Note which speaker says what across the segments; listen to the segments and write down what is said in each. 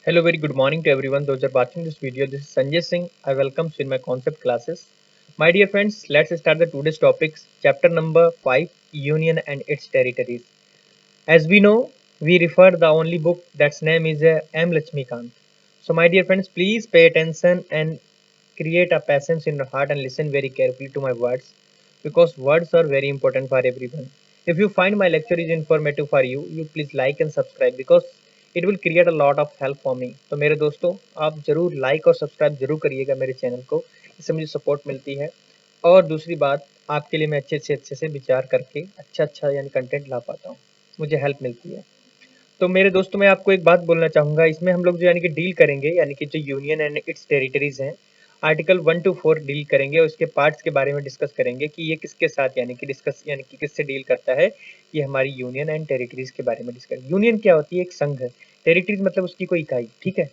Speaker 1: Hello, very good morning to everyone. Those are watching this video. This is Sanjay Singh. I welcome you in my concept classes. My dear friends, let's start the today's topics. Chapter number 5, Union and its territories. As we know, we refer the only book that's name is M. Lakshmikant. So, my dear friends, please pay attention and create a patience in your heart and listen very carefully to my words because words are very important for everyone. If you find my lecture is informative for you, you please like and subscribe because it will create a lot of help for me. तो मेरे दोस्तों, आप जरूर like और subscribe जरूर करिएगा मेरे channel को, इससे मुझे सपोर्ट मिलती है। और दूसरी बात, आपके लिए मैं अच्छे से विचार करके अच्छा यानी कंटेंट ला पाता हूँ, मुझे हेल्प मिलती है। तो मेरे दोस्तों, मैं आपको एक बात बोलना चाहूँगा, इसमें हम लोग जो यानी कि डील करेंगे यानी कि जो यूनियन एंड इट्स टेरिटरीज हैं, आर्टिकल 1 to 4 डील करेंगे और उसके पार्ट्स के बारे में डिस्कस करेंगे कि ये किसके साथ यानी कि डिस्कस यानी कि किससे डील करता है। ये हमारी यूनियन एंड टेरिटरीज के बारे में डिस्कस। यूनियन क्या होती है? एक संघ है। टेरिटरीज मतलब उसकी कोई इकाई। ठीक है,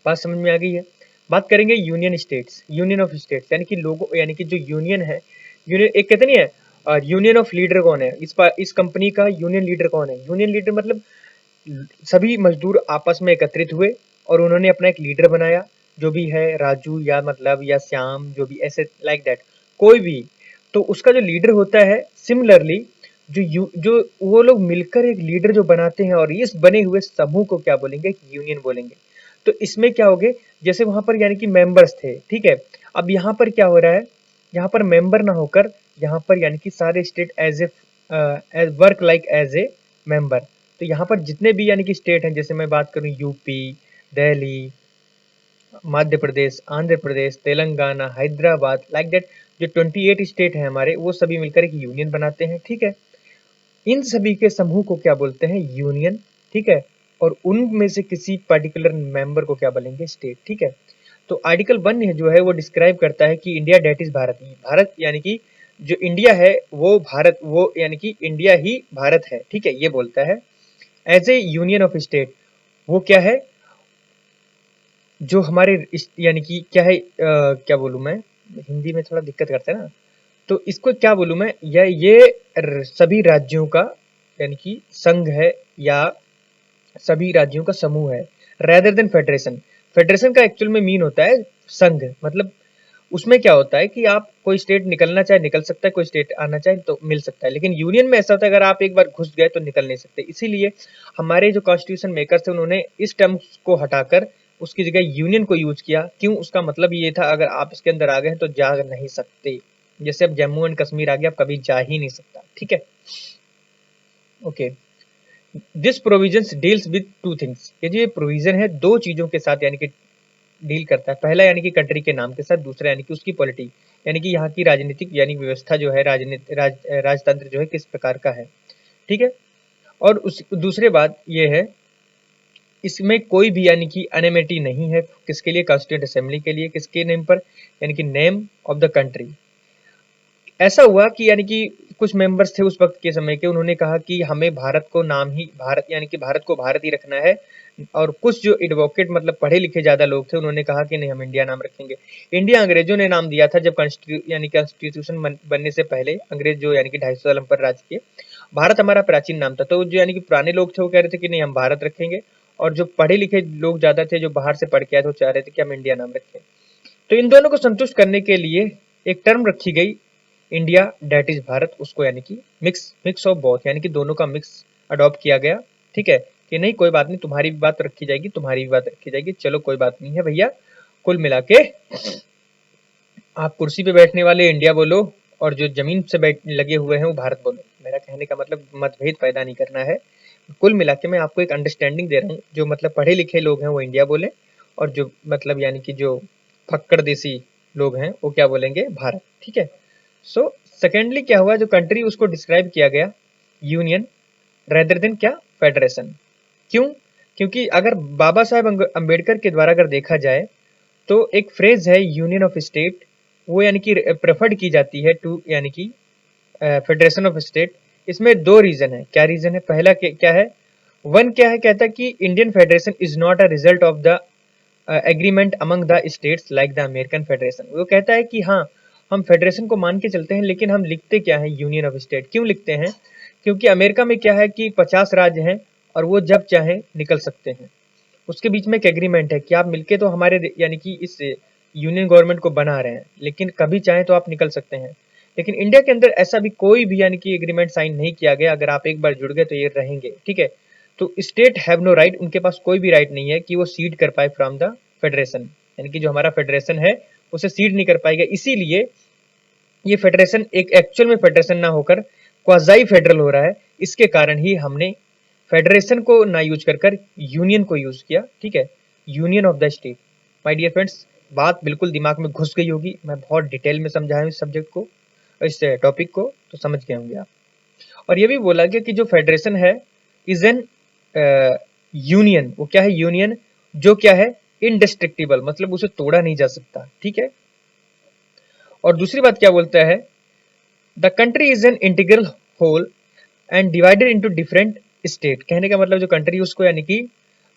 Speaker 1: बात समझ में आ गई है। बात करेंगे union states, union of states यानी कि लोगों यानी कि जो यूनियन है, यूनियन एक कहते नहीं है यूनियन ऑफ लीडर कौन है, इस कंपनी का यूनियन लीडर कौन है? यूनियन लीडर मतलब सभी मजदूर आपस में एकत्रित हुए और उन्होंने अपना एक लीडर बनाया, जो भी है राजू या मतलब या श्याम, जो भी ऐसे लाइक दैट कोई भी, तो उसका जो लीडर होता है, सिमिलरली जो वो लोग मिलकर एक लीडर जो बनाते हैं और इस बने हुए समूह को क्या बोलेंगे? यूनियन बोलेंगे। तो इसमें क्या हो गए, जैसे वहां पर यानी कि मेंबर्स थे, ठीक है। अब यहाँ पर क्या हो रहा है, यहाँ पर मेंबर ना होकर यहाँ पर यानी कि सारे state as a work like as a member. तो यहाँ पर जितने भी यानी कि स्टेट हैं, जैसे मैं बात करूँ UP, Delhi, Madhya Pradesh, Andhra Pradesh, Telangana, Hyderabad, like that जो 28 स्टेट हैं हमारे, वो सभी मिलकर एक यूनियन बनाते हैं। ठीक है, इन सभी के समूह को क्या बोलते हैं? यूनियन। ठीक है, और उनमें से किसी पर्टिकुलर मेंबर को क्या बोलेंगे? स्टेट। ठीक है, तो आर्टिकल 1 जो है वो डिस्क्राइब करता है कि India that is Bharat, Bharat यानी कि जो इंडिया है वो भारत, वो यानी कि इंडिया ही भारत है। ठीक है, ये बोलता है as a union of state. वो क्या है जो हमारे यानी कि क्या है, क्या बोलूं मैं, हिंदी में थोड़ा दिक्कत करता है ना, तो इसको क्या बोलूं मैं, या ये सभी राज्यों का यानी कि संघ है या सभी राज्यों का समूह है, रेदर देन फेडरेशन। फेडरेशन का एक्चुअल में मीन होता है संघ, मतलब उसमें क्या होता है कि आप कोई स्टेट निकलना चाहे निकल सकता है, कोई स्टेट आना चाहे तो मिल सकता है, लेकिन यूनियन में ऐसा होता है अगर आप एक बार घुस गए तो निकल नहीं सकते। इसीलिए हमारे जो कॉन्स्टिट्यूशन मेकर्स थे उन्होंने इस टर्म्स को हटाकर उसकी जगह यूनियन को यूज किया। क्यों? उसका मतलब ये था अगर आप इसके अंदर आ गए तो जा नहीं सकते। जैसे अब जम्मू एंड कश्मीर आ गया, अब कभी जा ही नहीं सकता। ठीक है, okay. This provisions deals with two things. ये जो प्रोविजन है दो चीजों के साथ यानी कि डील करता है। पहला यानी कि कंट्री के नाम के साथ, दूसरा यानी कि उसकी पॉलिटी यानी कि यहाँ की राजनीतिक यानी व्यवस्था जो है, राजतंत्र जो है किस प्रकार का है। ठीक है, और उस दूसरे बात ये है, इसमें कोई भी यानी कि एनिमिटी नहीं है। किसके लिए? कॉन्स्टिट्यूंट असेंबली के लिए। किसके नेम पर? यानी कि नेम ऑफ द कंट्री। ऐसा हुआ कि यानी कि कुछ मेंबर्स थे उस वक्त के समय के, उन्होंने कहा कि हमें भारत को नाम ही भारत यानी कि भारत को भारत ही रखना है। और कुछ जो एडवोकेट मतलब पढ़े लिखे ज्यादा लोग थे, उन्होंने कहा कि नहीं, हम इंडिया नाम रखेंगे। इंडिया अंग्रेजों ने नाम दिया था जब यानी कॉन्स्टिट्यूशन बनने से पहले। अंग्रेज जो यानी कि 250 साल हम पर राज किए। भारत हमारा प्राचीन नाम था, तो जो यानी कि पुराने लोग थे वो कह रहे थे कि नहीं, हम भारत रखेंगे। और जो पढ़े लिखे लोग ज्यादा थे, जो बाहर से पढ़ के आए थे, वो चाह रहे थे कि हम इंडिया नाम रखें। तो इन दोनों को संतुष्ट करने के लिए एक टर्म रखी गई, इंडिया डेट इज भारत। उसको यानी कि मिक्स ऑफ बोथ यानी कि दोनों का मिक्स अडॉप्ट किया गया। ठीक है, कि नहीं कोई बात नहीं, तुम्हारी भी बात रखी जाएगी, तुम्हारी भी बात रखी जाएगी, चलो कोई बात नहीं है भैया। कुल मिला के आप कुर्सी पे बैठने वाले इंडिया बोलो और जो जमीन से बैठ लगे हुए हैं वो भारत बोलो। मेरा कहने का मतलब मतभेद पैदा नहीं करना है। कुल मिला के मैं आपको एक अंडरस्टैंडिंग दे रहा हूँ, जो मतलब पढ़े लिखे लोग हैं वो इंडिया बोले, और जो मतलब यानी कि जो फक्कड़ देसी लोग हैं वो क्या बोलेंगे? भारत। ठीक है, सो सेकेंडली क्या हुआ, जो कंट्री उसको डिस्क्राइब किया गया यूनियन रेदर देन क्या? फेडरेशन। क्यों? क्योंकि अगर बाबा साहेब अंबेडकर के द्वारा अगर देखा जाए तो एक फ्रेज है यूनियन ऑफ स्टेट, वो यानी कि प्रेफर्ड की जाती है टू यानी कि फेडरेशन ऑफ स्टेट। इसमें दो रीजन है। क्या रीजन है? पहला क्या है? वन क्या है, कहता है कि Indian federation is not a result of the agreement among the states like the American federation. वो कहता है कि हाँ, हम फेडरेशन को मान के चलते हैं, लेकिन हम लिखते क्या है? Union of state. क्यों लिखते हैं? क्योंकि अमेरिका में क्या है कि 50 राज्य हैं और वो जब चाहे निकल सकते हैं। उसके बीच में एक एग्रीमेंट है कि आप मिलके तो हमारे यानी कि इस यूनियन गवर्नमेंट को बना रहे हैं, लेकिन कभी चाहें तो आप निकल सकते हैं। लेकिन इंडिया के अंदर ऐसा भी कोई भी यानी कि एग्रीमेंट साइन नहीं किया गया। अगर आप एक बार जुड़ गए तो ये रहेंगे, ठीक है। तो स्टेट हैव नो राइट, उनके पास कोई भी राइट नहीं है कि वो सीड कर पाए फ्रॉम द फेडरेशन, यानी कि जो हमारा फेडरेशन है उसे सीड नहीं कर पाएगा। इसीलिए ये फेडरेशन एक एक्चुअल में फेडरेशन ना होकर क्वाजाई फेडरल हो रहा है। इसके कारण ही हमने फेडरेशन को ना यूज कर यूनियन को यूज किया, ठीक है, union of the state. My dear friends, बात बिल्कुल दिमाग में घुस गई होगी, मैं बहुत डिटेल में समझाया हूं इस सब्जेक्ट को, इस टॉपिक को, तो समझ गए होंगे आप। और ये भी बोला गया कि जो फेडरेशन है इज एन यूनियन, वो क्या है, यूनियन जो क्या है, इनडिस्ट्रक्टिबल, मतलब उसे तोड़ा नहीं जा सकता, ठीक है। और दूसरी बात क्या बोलता है, the country is an integral whole and divided into different state. कहने का मतलब जो कंट्री उसको यानी कि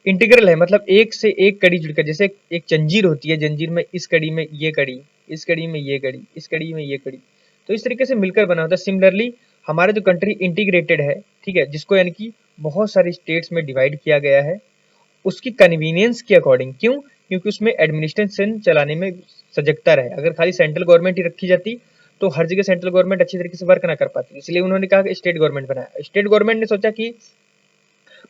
Speaker 1: इंटीग्रल है, मतलब एक से एक कड़ी जुड़कर, जैसे एक जंजीर होती है, जंजीर में इस कड़ी में ये कड़ी, इस कड़ी में ये कड़ी, इस कड़ी में ये कड़ी, तो इस तरीके से मिलकर बना होता है। सिमिलरली हमारा जो कंट्री इंटीग्रेटेड है, ठीक है, जिसको यानी कि बहुत सारे स्टेट्स में डिवाइड किया गया है उसकी कन्वीनियंस के अकॉर्डिंग। क्यों? क्योंकि उसमें एडमिनिस्ट्रेशन चलाने में सजगता रहे। अगर खाली सेंट्रल गवर्नमेंट ही रखी जाती तो हर जगह सेंट्रल गवर्नमेंट अच्छी तरीके से वर्क ना कर पाती, इसलिए उन्होंने कहा कि स्टेट गवर्नमेंट बनाया। स्टेट गवर्नमेंट ने सोचा कि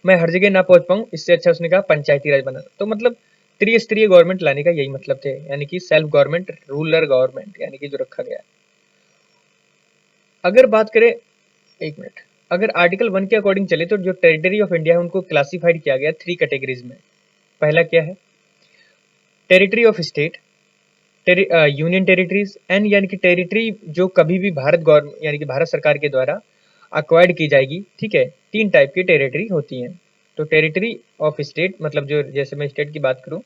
Speaker 1: मैं हर जगह ना पहुंच पाऊं, इससे अच्छा उसने कहा पंचायती राज बनाना। तो मतलब त्रिस्तरीय गवर्नमेंट लाने का यही मतलब थे, यानी कि सेल्फ गवर्नमेंट, रूरल गवर्नमेंट, यानी कि जो रखा गया। अगर बात करें, एक मिनट, अगर आर्टिकल 1 के अकॉर्डिंग चले तो जो टेरिटरी ऑफ इंडिया है उनको क्लासिफाइड किया गया 3 कैटेगरीज में। पहला क्या है, territory of state, union territories and यानी कि टेरिटरी जो कभी भी भारत गवर्नमेंट यानी कि भारत सरकार के द्वारा अक्वायर्ड की जाएगी, ठीक है। 3 टाइप की टेरिटरी होती हैं। तो टेरिटरी ऑफ स्टेट मतलब जो, जैसे मैं स्टेट की बात करूं,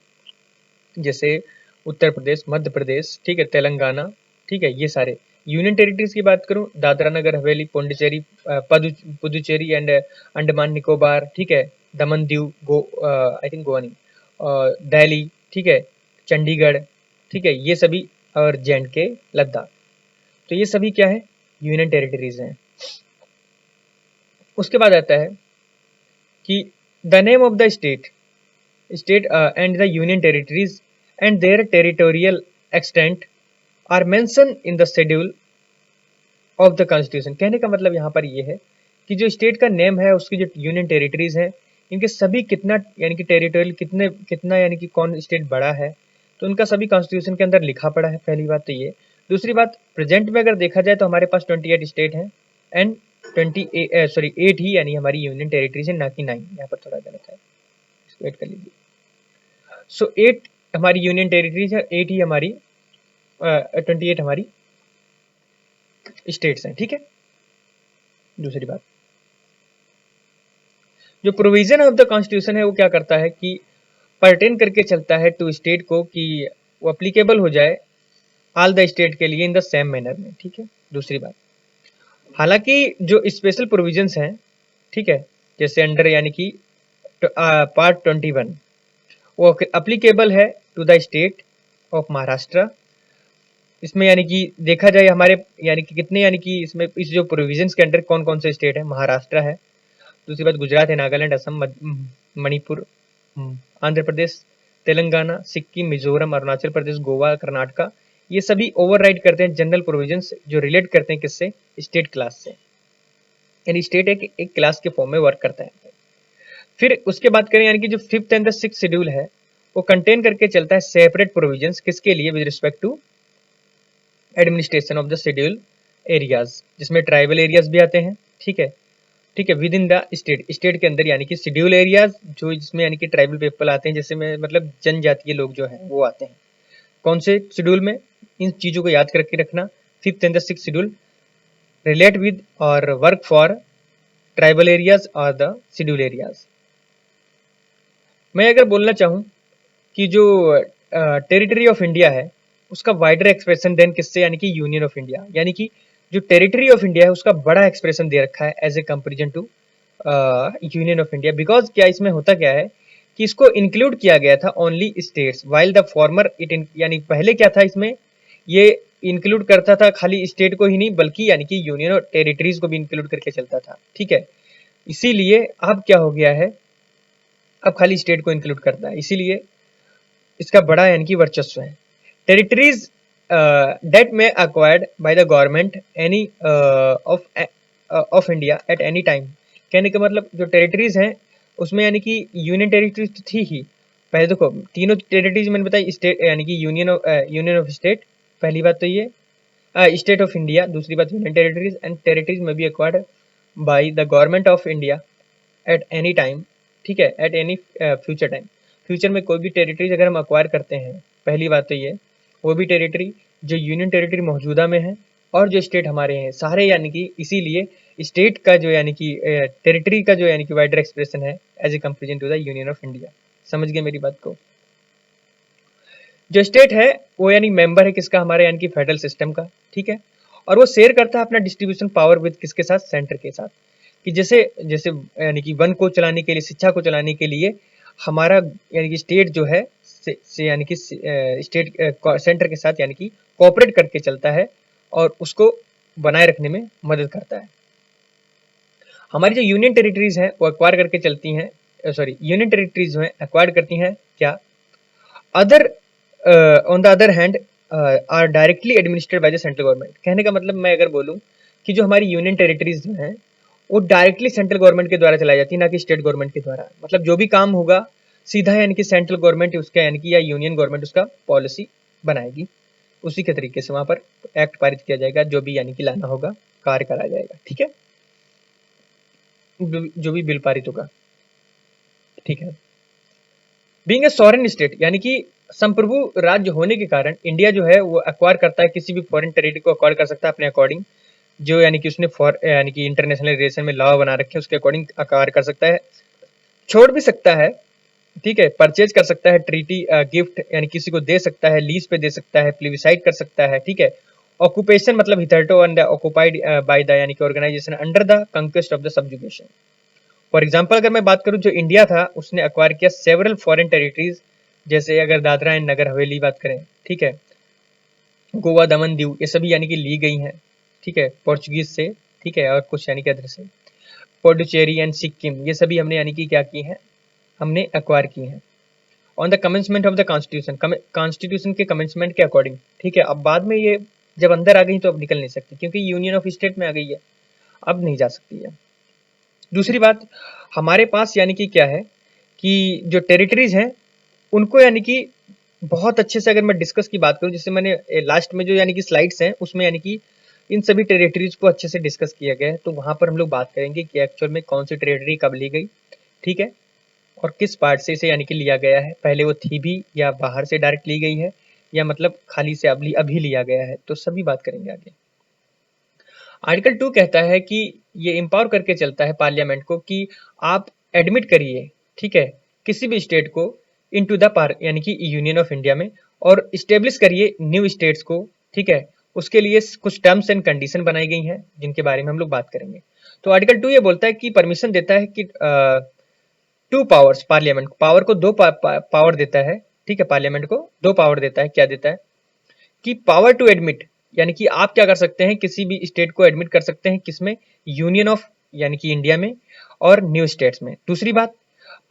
Speaker 1: जैसे उत्तर प्रदेश, मध्य प्रदेश, ठीक है, तेलंगाना, ठीक है, ये सारे। यूनियन टेरिटरीज की बात करूं, दादरा नगर हवेली, पौंडीचेरी, पुदुचेरी एंड अंडमान निकोबार, ठीक है, दमन दीव, आई थिंक गोवा नहीं, दिल्ली, ठीक है, चंडीगढ़, ठीक है, ये सभी, और जे&के, लद्दाख। तो ये सभी क्या है, यूनियन टेरिटरीज हैं। उसके बाद आता है कि the name of the state, state and the union territories and their territorial extent are mention in the schedule of the constitution. कहने का मतलब यहाँ पर ये है कि जो स्टेट का नेम है, उसकी जो यूनियन टेरिटरीज है, इनके सभी कितना यानी कि टेरिटोरियल कितने कितना यानी कि कौन स्टेट बड़ा है, तो उनका सभी कॉन्स्टिट्यूशन के अंदर लिखा पड़ा है। पहली बात तो ये। दूसरी बात, प्रेजेंट में अगर देखा जाए तो हमारे पास 28 स्टेट हैं एंड 8 ही यानी हमारी यूनियन टेरिटरीज है, ना कि 9। यहाँ पर थोड़ा गलत है, इसको ऐड कर लीजिए। सो 8 हमारी यूनियन टेरिटरीज है, 8 ही हमारी 28 हमारी स्टेट्स हैं, ठीक है। दूसरी बात, जो प्रोविजन ऑफ द कॉन्स्टिट्यूशन है वो क्या करता है कि पर्टेन करके चलता है टू स्टेट को, कि वो अप्लीकेबल हो जाए ऑल द स्टेट के लिए इन द सेम मैनर में, ठीक है। दूसरी बात, हालांकि जो स्पेशल प्रोविजंस हैं, ठीक है, जैसे अंडर यानी कि पार्ट 21, वो अप्लीकेबल है to the state of Maharashtra. इसमें यानी कि देखा जाए हमारे यानी कि कितने यानी कि इसमें इस जो प्रोविजंस के अंडर कौन कौन से स्टेट है, महाराष्ट्र है, दूसरी बात गुजरात है, नागालैंड, असम, मणिपुर, आंध्र प्रदेश, तेलंगाना, सिक्किम, मिजोरम, अरुणाचल प्रदेश, गोवा, कर्नाटका, ये सभी ओवरराइड करते हैं जनरल प्रोविजंस जो रिलेट करते हैं किससे, स्टेट क्लास से। यानी स्टेट एक क्लास के फॉर्म में वर्क करता है। फिर उसके बाद करें यानी कि जो 5th and the 6th schedule है वो कंटेन करके चलता है सेपरेट प्रोविजंस किसके लिए, with respect to administration of the schedule areas, जिसमें ट्राइबल एरियाज भी आते हैं, ठीक है, ठीक है, within the state, state के अंदर यानी कि शेड्यूल एरियाज जो जिसमें यानी कि ट्राइबल पीपल आते हैं, जैसे में मतलब जनजातीय लोग जो हैं वो आते हैं। कौन से शेड्यूल में, इन चीजों को याद करके रखना। 5th and the 6th schedule relate with और वर्क फॉर ट्राइबल एरियाज और द शेड्यूल एरियाज। मैं अगर बोलना चाहूँ कि जो टेरिटरी ऑफ इंडिया है उसका वाइडर एक्सप्रेशन देन किससे, यानी कि यूनियन ऑफ इंडिया, यानी कि जो टेरिटरी ऑफ इंडिया है उसका बड़ा एक्सप्रेशन दे रखा है as a comparison to union of India. Because क्या इसमें होता क्या है कि इसको इंक्लूड किया गया था only states, while the former it, यानी पहले क्या था इसमें, ये इंक्लूड करता था खाली स्टेट को ही नहीं बल्कि यानी कि यूनियन और टेरिटरीज को भी इंक्लूड करके चलता था, ठीक है। इसीलिए अब क्या हो गया है, अब खाली स्टेट को इंक्लूड करता है, इसीलिए इसका बड़ा यानी कि वर्चस्व है। Territories that may acquired by the government any of India at any time। कहने का मतलब जो टेरिटरीज हैं उसमें यानी कि यूनियन टेरिटरीज तो थी ही। पहले देखो तीनों टेरिटरीज मैंने बताई, स्टेट यानी कि यूनियन ऑफ स्टेट, पहली बात तो ये स्टेट ऑफ इंडिया, दूसरी बात यूनियन टेरिटरीज, एंड टेरिटरीज में B acquired by the government of India at any time, ठीक है, at any future time. Future में कोई भी टेरिटरीज अगर हम अक्वायर करते हैं, पहली बात तो ये वो भी टेरिटरी जो यूनियन टेरिटरी मौजूदा में है और जो स्टेट हमारे हैं सारे, यानी कि इसीलिए स्टेट का जो यानी कि टेरिटरी का जो यानी कि वाइडर एक्सप्रेशन है as a comparison to the union of India. समझ गए मेरी बात को? जो स्टेट है वो यानी मेंबर है किसका, हमारे यानी कि फेडरल सिस्टम का, ठीक है, और वो शेयर करता है अपना डिस्ट्रीब्यूशन पावर विद किसके साथ, सेंटर के साथ। कि जैसे जैसे यानी कि वन को चलाने के लिए, शिक्षा को चलाने के लिए हमारा यानी कि स्टेट जो है से यानी कि स्टेट सेंटर के साथ यानी कि कोऑपरेट करके चलता है और उसको बनाए रखने में मदद करता है। हमारी जो यूनियन टेरिटरीज हैं वो एक्वायर करके चलती हैं, सॉरी यूनियन टेरिटरीज जो है एक्वायर करती हैं क्या, other on the other hand are directly administered by the central government. कहने का मतलब मैं अगर बोलूं कि जो हमारी यूनियन टेरिटरीज जो हैं वो डायरेक्टली सेंट्रल गवर्नमेंट के द्वारा चलाई जाती है, ना कि स्टेट गवर्नमेंट के द्वारा। मतलब जो भी काम होगा सीधा यानी कि सेंट्रल गवर्नमेंट उसका यानी कि या यूनियन गवर्नमेंट उसका पॉलिसी बनाएगी, उसी के तरीके से वहां पर एक्ट पारित किया जाएगा, जो भी यानी कि लाना होगा कार्य करा जाएगा, ठीक है, जो भी बिल पारित होगा, ठीक है। बीइंग ए सॉवरेन स्टेट यानी कि संप्रभु राज्य होने के कारण इंडिया जो है वो एक्वायर करता है, किसी भी फॉरेन टेरिटरी को एक्वायर कर सकता है अपने अकॉर्डिंग, जो यानी कि उसने यानी कि इंटरनेशनल रिलेशन में लॉ बना रखे हैं उसके अकॉर्डिंग एक्वायर कर सकता है, छोड़ भी सकता है, ठीक है, परचेज कर सकता है, ट्रीटी गिफ्ट यानी किसी को दे सकता है, लीज पे दे सकता है, प्लेबिसाइड कर सकता है, ठीक है। ऑक्यूपेशन मतलब hitherto and occupied by the यानी कि organisation under the conquest of the subjugation. For example अगर मैं बात करूं जो इंडिया था उसने एक्वायर किया सेवरल फॉरेन टेरिटरीज, जैसे अगर दादरा एंड नगर हवेली बात करें, ठीक है, गोवा दमन दीव, ये सभी यानी कि ली गई हैं, ठीक है, पोर्चुगीज से, ठीक है, और कुछ यानी कि अदर से, पोंडिचेरी एंड सिक्किम, ये सभी हमने यानी कि क्या की हैं, हमने एक्वायर की हैं on the commencement of the constitution, constitution के कमेंसमेंट के अकॉर्डिंग, ठीक है। अब बाद में ये जब अंदर आ गई तो अब निकल नहीं सकती क्योंकि यूनियन ऑफ स्टेट में आ गई है, अब नहीं जा सकती है। दूसरी बात हमारे पास यानी कि क्या है कि जो टेरिटरीज हैं उनको यानी कि बहुत अच्छे से अगर मैं डिस्कस की बात करूं, जैसे मैंने लास्ट में जो यानी कि स्लाइड्स हैं उसमें यानी कि इन सभी टेरिटरीज को अच्छे से डिस्कस किया गया है, तो वहां पर हम लोग बात करेंगे कि एक्चुअल में कौन सी टेरिटरी कब ली गई, ठीक है, और किस पार्ट से इसे यानी कि लिया गया है, पहले वो थी भी या बाहर से डायरेक्ट ली गई है या मतलब खाली से अभी लिया गया है, तो सभी बात करेंगे आगे। आर्टिकल 2 कहता है कि ये एम्पावर करके चलता है पार्लियामेंट को कि आप एडमिट करिए, ठीक है, किसी भी स्टेट को इनटू द पार यानी कि यूनियन ऑफ इंडिया में, और इस्टेब्लिश करिए न्यू स्टेट्स को, ठीक है, उसके लिए कुछ टर्म्स एंड कंडीशन बनाई गई हैं जिनके बारे में हम लोग बात करेंगे। तो आर्टिकल 2 ये बोलता है कि परमिशन देता है कि टू पावर्स, पार्लियामेंट पावर को दो पावर देता है, ठीक है, पार्लियामेंट को दो पावर देता है, क्या देता है कि पावर टू एडमिट, यानी कि आप क्या कर सकते हैं, किसी भी स्टेट को एडमिट कर सकते हैं, किसमें, यूनियन ऑफ यानी कि इंडिया में और न्यू स्टेट्स में। दूसरी बात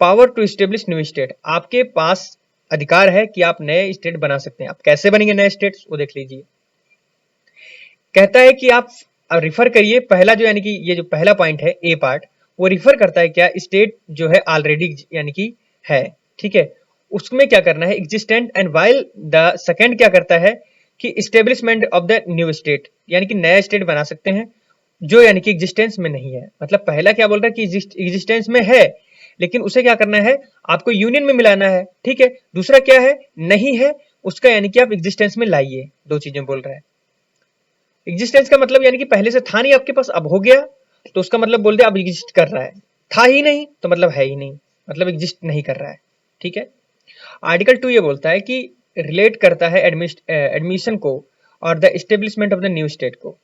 Speaker 1: power to establish new state, आपके पास अधिकार है कि आप नए स्टेट बना सकते हैं। आप कैसे बनेंगे नए स्टेट्स वो देख लीजिए। कहता है कि आप रिफर करिए, पहला जो यानी कि ये जो पहला पॉइंट है ए पार्ट, वो रिफर करता है क्या, स्टेट जो है ऑलरेडी यानी कि है, ठीक है, उसमें क्या करना है existent, and while the second क्या करता है कि establishment of the new state, यानी कि नया स्टेट बना सकते हैं जो यानी कि एग्जिस्टेंस में नहीं है। मतलब पहला क्या बोल रहा है कि एग्जिस्टेंस में है लेकिन उसे क्या करना है, आपको यूनियन में मिलाना है, ठीक है। दूसरा क्या है, नहीं है उसका यानी कि आप एग्जिस्टेंस में लाइए, दो चीजें बोल रहा है। एग्जिस्टेंस का मतलब यानी कि पहले से था नहीं आपके पास, अब हो गया तो उसका मतलब बोल दे अब एग्जिस्ट कर रहा है, था ही नहीं तो मतलब है ही नहीं, मतलब एग्जिस्ट नहीं कर रहा है, ठीक है। आर्टिकल 2 ये बोलता है कि रिलेट करता है एडमिशन को और the establishment of the new state को,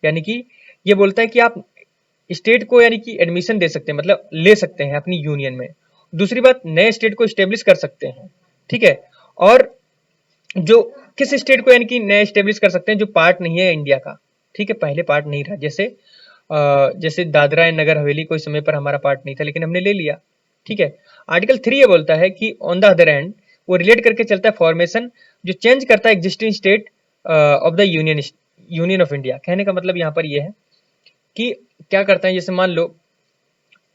Speaker 1: यानी कि ये बोलता है कि आप स्टेट को यानी कि एडमिशन दे सकते हैं, मतलब ले सकते हैं अपनी यूनियन में। दूसरी बात नए स्टेट को स्टेब्लिश कर सकते हैं, ठीक है, और जो किस स्टेट को यानी कि नए स्टेब्लिश कर सकते हैं जो पार्ट नहीं है इंडिया का, ठीक है, पहले पार्ट नहीं रहा, जैसे जैसे दादरा एंड नगर हवेली कोई समय पर हमारा पार्ट नहीं था लेकिन हमने ले लिया, ठीक है। आर्टिकल 3 ये बोलता है कि ऑन द अदर हैंड वो रिलेट करके चलता है फॉर्मेशन जो चेंज करता है existing state of the union of India. कहने का मतलब यहाँ पर ये है कि क्या करता है, जैसे मान लो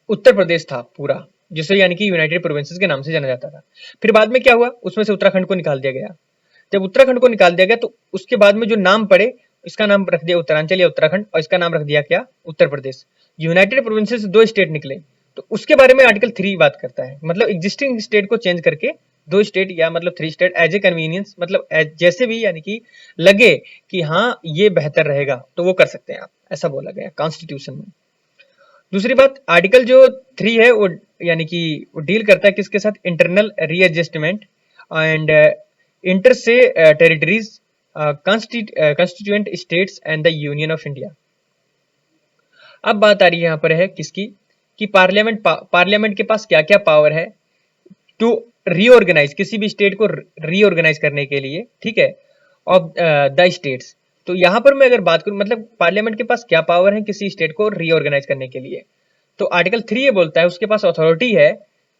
Speaker 1: उत्तर प्रदेश था पूरा, जिसे यानी कि यूनाइटेड प्रोविंसेस के नाम से जाना जाता था। फिर बाद में क्या हुआ, उसमें से उत्तराखंड को निकाल दिया गया। जब उत्तराखंड को निकाल दिया गया तो उसके बाद में जो नाम पड़े, इसका नाम रख दिया उत्तरांचल या उत्तराखंड, और इसका नाम रख दिया क्या, उत्तर प्रदेश। यूनाइटेड प्रोविंसेस से 2 स्टेट निकले, तो उसके बारे में आर्टिकल 3 बात करता है। मतलब एग्जिस्टिंग स्टेट को चेंज करके 2 स्टेट या मतलब 3 स्टेट एज ए कन्वीनियंस, मतलब जैसे भी यानी कि लगे कि हाँ ये बेहतर रहेगा तो वो कर सकते हैं आप, ऐसा बोला गया कॉन्स्टिट्यूशन में। दूसरी बात, आर्टिकल जो 3 है वो यानी कि वो डील करता है किसके साथ, इंटरनल रीएडजस्टमेंट एंड इंटर से territories, constituent states and the union of India. अब बात आ रही है यहाँ पर है किसकी, कि पार्लियामेंट के पास क्या क्या पावर है टू रीऑर्गेनाइज, किसी भी स्टेट को रीऑर्गेनाइज करने के लिए, ठीक है, ऑफ द स्टेट्स। तो यहां पर मैं अगर बात करूं मतलब पार्लियामेंट के पास क्या पावर है किसी स्टेट को रीऑर्गेनाइज करने के लिए, तो आर्टिकल 3 ये बोलता है उसके पास अथॉरिटी है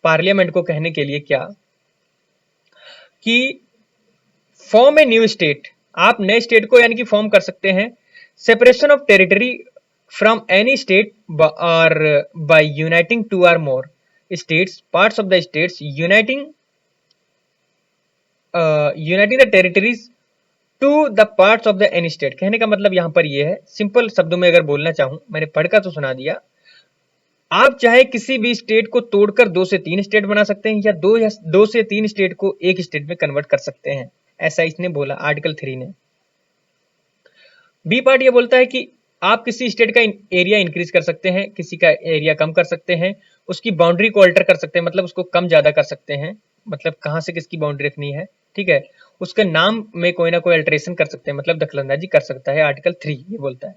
Speaker 1: पार्लियामेंट को कहने के लिए क्या, कि फॉर्म ए न्यू स्टेट, आप नए स्टेट को यानी कि फॉर्म कर सकते हैं, separation of territory from any state और bye uniting 2 or more states, parts of the states, uniting the territories to the parts of the any state। कहने का मतलब यहाँ पर ये है, सिंपल शब्दों में अगर बोलना चाहूं, मैंने पढ़कर तो सुना दिया, आप चाहे किसी भी स्टेट को तोड़कर 2 से 3 स्टेट बना सकते हैं, या 2 से 3 स्टेट को एक स्टेट में कन्वर्ट कर सकते हैं, ऐसा इसने बोला आर्टिकल 3 ने। बी पार्ट ये बोलता है कि आप किसी स्टेट का एरिया इंक्रीज कर सकते हैं, किसी का एरिया कम कर सकते हैं, उसकी बाउंड्री को अल्टर कर सकते हैं, मतलब उसको कम ज्यादा कर सकते हैं, मतलब कहां से किसकी बाउंड्री रखनी है, ठीक है, उसके नाम में कोई ना कोई अल्टरेशन कर सकते हैं, मतलब दखलंदाजी कर सकता है, आर्टिकल 3 ये बोलता है।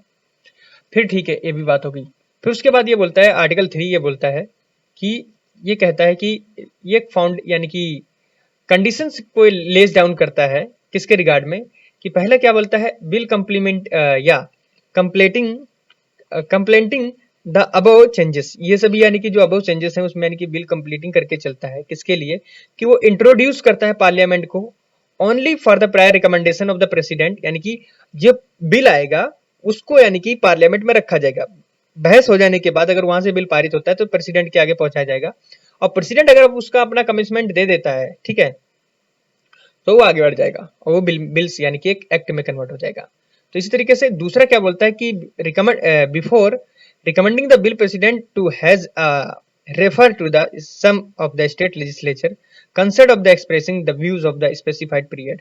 Speaker 1: फिर ठीक है, ये भी बात होगी। फिर उसके बाद ये बोलता है आर्टिकल 3 ये बोलता है कि ये कहता है कि ये फाउंड यानी कि कंडीशंस को लेस डाउन करता है किसके रिगार्ड में, कि पहला क्या बोलता है, बिल कंप्लीमेंट या कंप्लेंटिंग द अबव चेंजेस, ये सभी यानी कि जो अबव चेंजेस हैं उसमें यानी कि बिल कंप्लीटिंग करके चलता है, किसके लिए, कि वो इंट्रोड्यूस करता है पार्लियामेंट को only for the prior recommendation of the president, यानी कि जब बिल आएगा उसको यानी कि पार्लियामेंट में रखा जाएगा, बहस हो जाने के बाद अगर वहां से बिल पारित होता है तो प्रेसिडेंट के आगे पहुंचाया जाएगा, और प्रेसिडेंट अगर उसका अपना कमिटमेंट दे देता है, ठीक है, तो वो आगे बढ़ जाएगा और वो बिल्स यानी कि एक एक्ट में कन्वर्ट हो जाएगा। तो इसी तरीके से दूसरा क्या बोलता है कि before recommending the bill president to has refer to the some of the state legislature concert of the expressing the views of the specified period.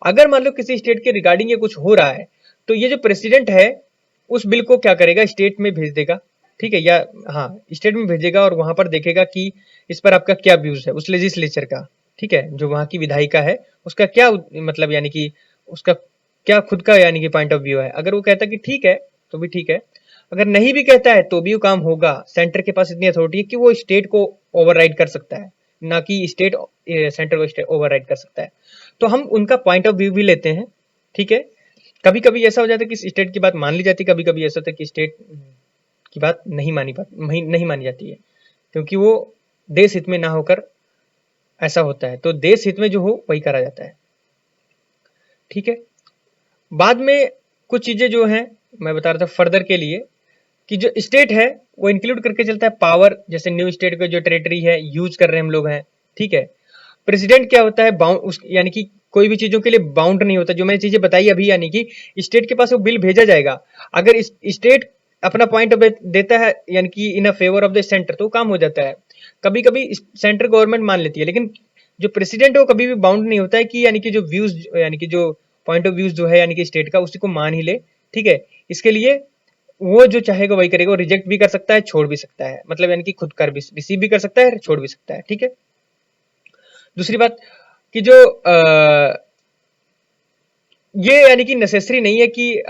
Speaker 1: अगर मान लो किसी स्टेट के रिगार्डिंग ये कुछ हो रहा है तो ये जो प्रेसिडेंट है उस बिल को क्या करेगा, स्टेट में भेज देगा, ठीक है, या हाँ स्टेट में भेजेगा और वहां पर देखेगा कि इस पर आपका क्या व्यूज है उस लेजिस्लेचर का, ठीक है, जो वहां की विधायिका है उसका क्या मतलब यानी कि उसका क्या खुद का यानी कि पॉइंट ऑफ व्यू है। अगर वो कहता है कि ठीक है तो भी ठीक है, अगर नहीं भी कहता है तो भी वो काम होगा। सेंटर के पास इतनी अथॉरिटी है कि वो स्टेट को ओवरराइड कर सकता है, ना कि स्टेट सेंटर को ओवरराइड कर सकता है। तो हम उनका पॉइंट ऑफ व्यू भी लेते हैं, ठीक है। कभी कभी ऐसा हो जाता है कि स्टेट की बात मान ली जाती है, कभी कभी ऐसा होता है कि स्टेट की बात नहीं मानी जाती है, क्योंकि वो देश हित में ना होकर ऐसा होता है, तो देश हित में जो हो वही करा जाता है, ठीक है। बाद में कुछ चीजें जो हैं मैं बता रहा था फर्दर के लिए, कि जो स्टेट है वो इंक्लूड करके चलता है पावर, जैसे न्यू स्टेट का जो टेरिटरी है यूज कर रहे हैं हम लोग हैं, ठीक है। प्रेसिडेंट क्या होता है, बाउंड यानी कि कोई भी चीजों के लिए बाउंड नहीं होता, जो मैंने चीजें बताई अभी, यानी कि स्टेट के पास वो बिल भेजा जाएगा, अगर स्टेट अपना पॉइंट ऑफ देता है यानी कि in a favour of the centre तो काम हो जाता है। कभी कभी सेंट्रल गवर्नमेंट मान लेती है, लेकिन जो प्रेसिडेंट है वो कभी भी बाउंड नहीं होता है कि यानी कि जो व्यूज यानी कि जो पॉइंट ऑफ व्यूज जो है यानी कि स्टेट का उसी को मान ही ले, ठीक है। इसके लिए वो जो चाहेगा वही करेगा, वो रिजेक्ट भी कर सकता है, छोड़ भी सकता है, मतलब यानी कि खुद कर भी रिसीव भी कर सकता है, छोड़ भी सकता है, ठीक है। दूसरी बात कि जो ये यानी कि नेसेसरी नहीं है कि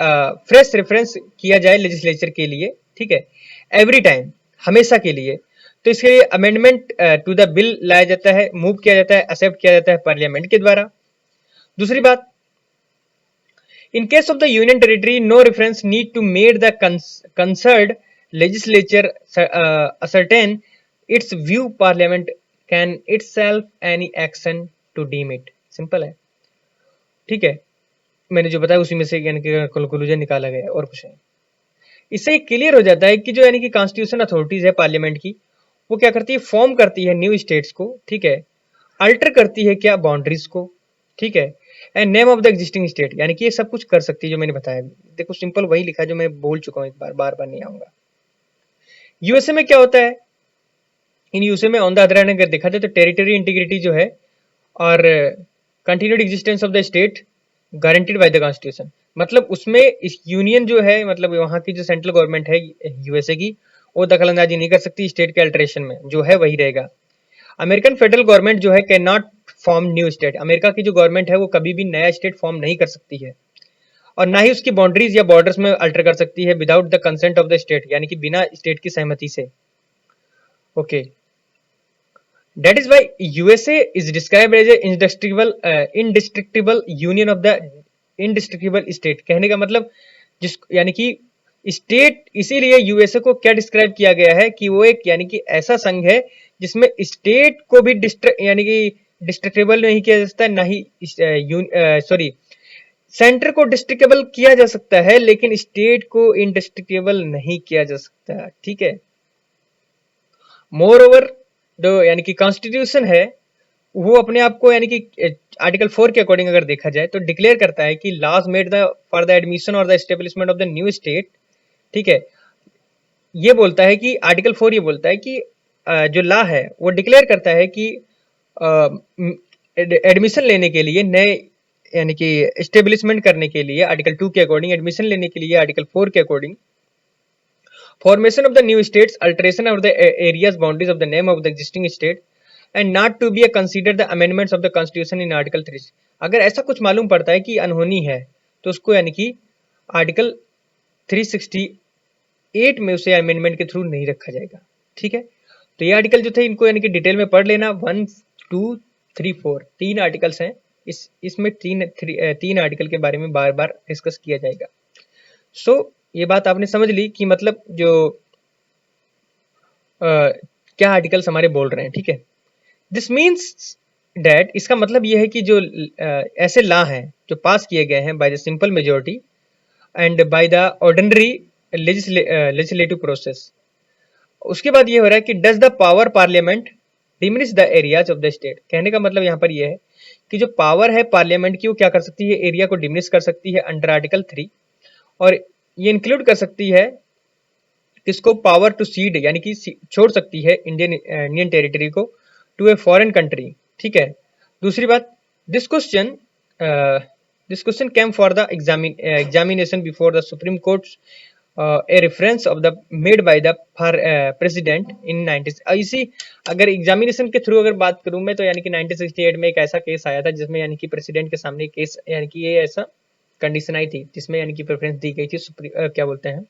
Speaker 1: फ्रेश रेफरेंस किया जाए लेजिस्लेचर के लिए, ठीक है, एवरी टाइम, हमेशा के लिए। तो इसके लिए अमेंडमेंट टू द बिल लाया जाता है, मूव किया जाता है, एक्सेप्ट किया जाता है पार्लियामेंट के द्वारा। दूसरी बात, in case of the union territory no reference need to made the concerned legislature ascertain its view parliament can itself any action to deem it. Simple है, ठीक है। मैंने जो बताया उसी में से यानी कि कंक्लूजन निकाला गया और कुछ नहीं। इससे क्लियर हो जाता है कि जो यानी कि कॉन्स्टिट्यूशन अथॉरिटीज है पार्लियामेंट की, वो क्या करती है, फॉर्म करती है न्यू स्टेट्स को, ठीक है, अल्टर करती है क्या, बाउंड्रीज को, ठीक है, and name of the existing state, यानी कि ये सब कुछ कर सकती है जो मैंने बताया। देखो सिंपल वही लिखा जो मैं बोल चुका हूँ, एक बार बार बार नहीं आऊंगा। यूएसए में क्या होता है, इन यूएसए में ऑन द अदर हैंड अगर देखा जाए तो टेरिटरी इंटीग्रिटी जो है और continued existence of the state guaranteed by the constitution, मतलब उसमें इस यूनियन जो है, मतलब वहां की जो सेंट्रल गवर्नमेंट है यूएसए की, वो दखल अंदाजी नहीं कर सकती स्टेट के अल्टरेशन में, जो है वही रहेगा। अमेरिकन फेडरल गवर्नमेंट जो है can not form new state, America की जो गवर्नमेंट है वो कभी भी नया स्टेट फॉर्म नहीं कर सकती है, और ना ही उसकी बाउंड्रीज या बॉर्डर्स में अल्टर कर सकती है without the consent of the state, यानी कि बिना स्टेट की सहमति से। Okay, that is why USA is described as a indestructible union of the indestructible state. कहने का मतलब जिस यानी कि स्टेट, इसीलिए यूएसए को क्या डिस्क्राइब किया गया है कि वो एक यानी कि ऐसा संघ है जिसमें स्टेट को भी यानी कि डिस्ट्रिक्टेबल नहीं किया जा सकता, ना ही सॉरी सेंटर को डिस्ट्रिक्टेबल किया जा सकता है, लेकिन स्टेट को इनडिस्ट्रिक्टेबल नहीं किया जा सकता, ठीक है। मोर ओवर जो यानी कि कॉन्स्टिट्यूशन है वो अपने आप को यानी कि आर्टिकल 4 के अकॉर्डिंग अगर देखा जाए तो डिक्लेयर करता है कि laws made the for the admission और the establishment of the new state, ठीक है। ये बोलता है कि आर्टिकल 4 ये बोलता है कि जो लॉ है वो डिक्लेयर करता है कि एडमिशन लेने के लिए नए यानी कि एस्टेब्लिशमेंट करने के लिए आर्टिकल 2 के अकॉर्डिंग, एडमिशन लेने के लिए आर्टिकल 4 के according, formation of the new states, alteration of the areas boundaries of the name of the existing state, and not to be a considered the amendments of the constitution in article 3। अगर ऐसा कुछ मालूम पड़ता है कि अनहोनी है तो उसको यानी कि आर्टिकल 368 में उसे अमेंडमेंट के थ्रू नहीं रखा जाएगा, ठीक है। तो ये आर्टिकल जो थे इनको यानी कि डिटेल में पढ़ लेना, 1 2 3 4 तीन आर्टिकल्स हैं, इसमें तीन आर्टिकल के बारे में बार बार डिस्कस किया जाएगा। सो ये बात आपने समझ ली कि मतलब जो क्या आर्टिकल्स हमारे बोल रहे हैं, ठीक है। दिस मीन्स डैट, इसका मतलब ये है कि जो ऐसे लॉ हैं जो पास किए गए हैं by the simple majority and by the ordinary legislative process, उसके बाद ये हो रहा है कि does the power parliament diminish the areas of the state. कहने का मतलब यहाँ पर ये है कि जो पावर है पार्लियामेंट की वो क्या कर सकती है, एरिया को डिमिनिश कर सकती है अंडर आर्टिकल 3, और ये इंक्लूड कर सकती है किसको, पावर टू सीड, यानी कि छोड़ सकती है इंडियन टेरिटरी को टू ए फॉरेन कंट्री, ठीक है। दूसरी बात, this question came for the examination before the Supreme Court, a reference of the made by the president in 90। इसी अगर एग्जामिनेशन के थ्रू अगर बात करूं मैं तो यानी कि 1968 में एक ऐसा केस आया था जिसमें यानी कि प्रेसिडेंट के सामने केस यानी कि ये ऐसा कंडीशन आई थी जिसमें यानी कि प्रेफरेंस दी गई थी क्या बोलते हैं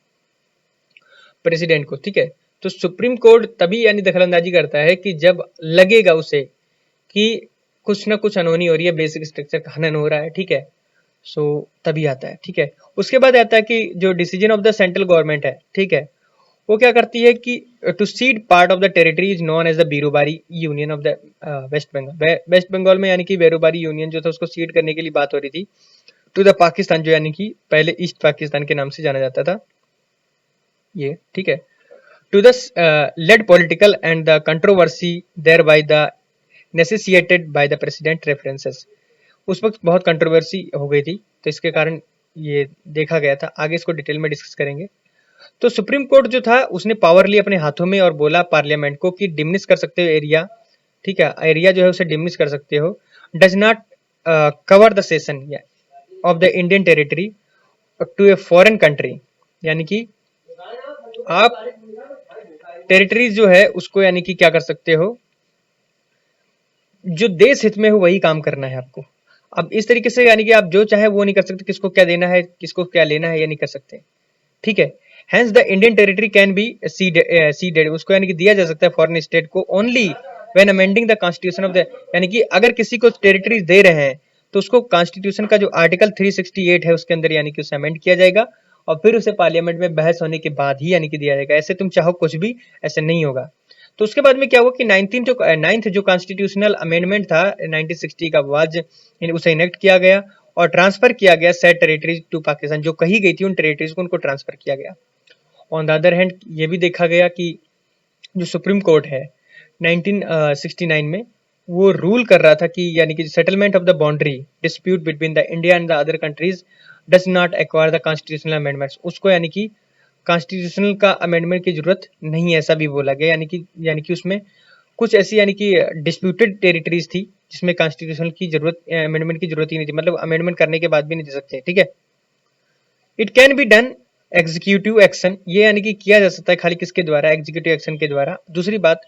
Speaker 1: प्रेसिडेंट को, ठीक है। तो सुप्रीम कोर्ट तभी यानी दखलंदाजी करता है कि जब लगेगा उसे कि कुछ ना कुछ अनहोनी हो रही है, बेसिक स्ट्रक्चर का हनन हो रहा है, ठीक है। सो तभी आता है, ठीक है। उसके बाद आता है कि जो decision of the central government है, ठीक है, वो क्या करती है कि to cede part of the territory is known as the Berubari union of the West Bengal. West Bengal में यानी कि बेरूबारी यूनियन जो था उसको सीड करने के लिए बात हो रही थी टू द पाकिस्तान, जो यानी कि पहले ईस्ट पाकिस्तान के नाम से जाना जाता था ये, ठीक है। To the led political and the controversy there by the necessitated by the president references. उस वक्त बहुत कंट्रोवर्सी हो गई थी तो इसके कारण ये देखा गया था, आगे इसको डिटेल में डिस्कस करेंगे। तो सुप्रीम कोर्ट जो था उसने पावर ली अपने हाथों में और बोला पार्लियामेंट को कि डिमिनिश कर सकते हो एरिया, ठीक है, एरिया जो है उसे डिमिनिश कर सकते हो, does not cover the cession of the Indian territory to a foreign country, यानी कि आप टेरिटरीज जो है उसको यानी कि क्या कर सकते हो, जो देश हित में हो वही काम करना है आपको। अब इस तरीके से यानी कि आप जो चाहे वो नहीं कर सकते, किसको क्या देना है किसको क्या लेना है ये नहीं कर सकते, ठीक है। Hence the Indian territory can be seeded, उसको यानी कि दिया जा सकता है फॉरेन स्टेट को only when amending the constitution of the, यानी कि अगर किसी को टेरिटरीज दे रहे हैं तो उसको कॉन्स्टिट्यूशन का जो आर्टिकल 368 है उसके अंदर यानी कि उसे अमेंड किया जाएगा और फिर उसे पार्लियामेंट में बहस होने के बाद ही यानी कि दिया जाएगा। ऐसे तुम चाहो कुछ भी ऐसे नहीं होगा। तो उसके बाद में क्या हुआ कि 9th जो कॉन्स्टिट्यूशनल अमेंडमेंट था 1960 का, वाज उसे इनेक्ट किया गया और ट्रांसफर किया गया सेट टेरिटरीज टू पाकिस्तान। जो कही गई थी उन टेरिटरीज को उनको ट्रांसफर किया गया। ऑन द अदर हैंड ये भी देखा गया कि जो सुप्रीम कोर्ट है 1969 में वो रूल कर रहा था कि यानी कि settlement of the boundary dispute between the India and the other countries does not acquire the constitutional amendments. उसको यानी कि कॉन्स्टिट्यूशनल का अमेंडमेंट की जरूरत नहीं है, ऐसा भी बोला गया। यानी कि उसमें कुछ ऐसी यानी कि डिस्प्यूटेड टेरिटरीज थी जिसमें कॉन्स्टिट्यूशनल की जरूरत अमेंडमेंट की जरूरत ही नहीं थी, मतलब अमेंडमेंट करने के बाद भी नहीं दे सकते। ठीक है, it can be done executive action, ये यानी कि किया जा सकता है खाली किसके द्वारा, एग्जीक्यूटिव एक्शन के द्वारा। दूसरी बात,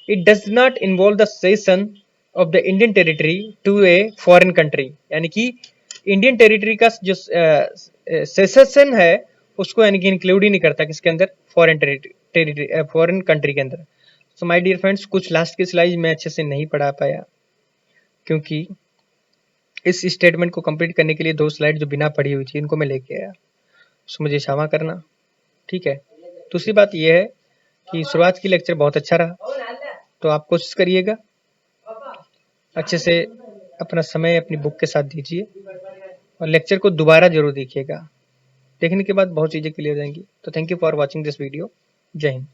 Speaker 1: it does not involve the cession of the Indian territory to a foreign country, यानी कि इंडियन टेरिटरी का जो सेशन है उसको यानी कि इंक्लूड ही नहीं करता किसके अंदर, फॉरेन टेरिटरी फॉरेन कंट्री के अंदर। सो माय डियर फ्रेंड्स, कुछ लास्ट की स्लाइड मैं अच्छे से नहीं पढ़ा पाया क्योंकि इस स्टेटमेंट को कंप्लीट करने के लिए 2 स्लाइड जो बिना पढ़ी हुई थी इनको मैं लेके आया, सो मुझे क्षमा करना। ठीक है, दूसरी बात यह है कि शुरुआत की लेक्चर बहुत अच्छा रहा, तो आप कोशिश करिएगा अच्छे से अपना समय अपनी बुक के साथ दीजिए और लेक्चर को दोबारा जरूर देखिएगा। देखने के बाद बहुत चीज़ें क्लियर हो जाएंगी। तो thank you for watching this video. जय हिंद।